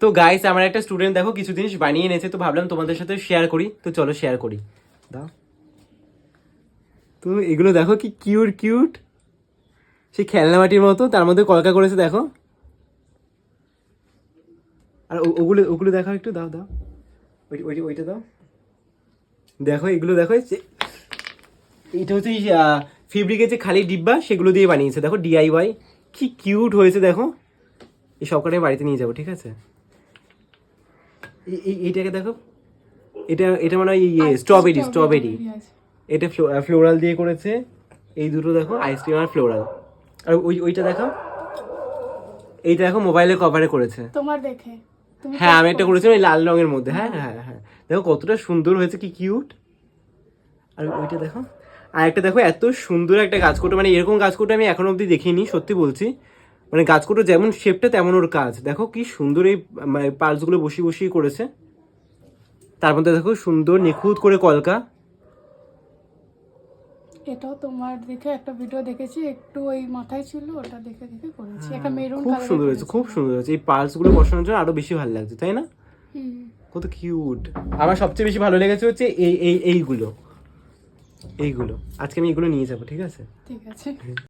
তো গাইস আমার একটা স্টুডেন্ট দেখো কিছু জিনিস বানিয়ে এনেছে, তো ভাবলাম তোমাদের সাথে শেয়ার করি, তো চলো শেয়ার করি। দাও, তুমি এগুলো দেখো কি কিউট কিউট, সেই খেলনা মাটির মতো, তার মধ্যে কলকা করেছে দেখো। আর ওগুলো ওগুলো দেখো একটু, দাও দাও, ওইটা দাও, দেখো এগুলো দেখো, এটা হচ্ছে ফেব্রিকের যে খালি ডিব্বা সেগুলো দিয়ে বানিয়েছে, দেখো ডিআইওয়াই, কি কিউট হয়েছে দেখো। এই সবকটা আমি বাড়িতে নিয়ে যাবো, ঠিক আছে। এইটাকে দেখো, এটা এটা মানে স্ট্রবেরি স্ট্রবেরি, এটা ফ্লোরাল দিয়ে করেছে। এই দুটো দেখো আইসক্রিম আর ফ্লোরাল। আর ওইটা দেখো, এইটা দেখো মোবাইলের কভারে করেছে। তোমার দেখে হ্যাঁ আমি একটা করেছিলাম এই লাল রঙের মধ্যে, হ্যাঁ হ্যাঁ হ্যাঁ, দেখো কতটা সুন্দর হয়েছে, কি কিউট। আর ওইটা দেখো, আর একটা দেখো এত সুন্দর একটা গাছকোটো, মানে এরকম গাছকোটো আমি এখনো অবধি দেখিনি, সত্যি বলছি। মানে গাছকোটো যেমন শেপটা তেমন ওর কাজ, দেখো কি সুন্দর এই মানে পার্টসগুলো বসিয়ে বসিয়ে করেছে। তার মধ্যে দেখো সুন্দর নিখুঁত করে কলকা। এটাও তোমার দেখে একটা ভিডিও দেখেছি, একটু ওই মাথায় ছিল, ওটা দেখে দেখে করেছি। একটা মেরুন খুব কালার সুন্দর হয়েছে, খুব সুন্দর হয়েছে। এই পার্টসগুলো বসানোর জন্য আরো বেশি ভালো লাগছে, তাই না? কত কিউট। আমার সবচেয়ে বেশি ভালো লেগেছে হচ্ছে এইগুলো, আজকে আমি এগুলো নিয়ে যাবো, ঠিক আছে? ঠিক আছে।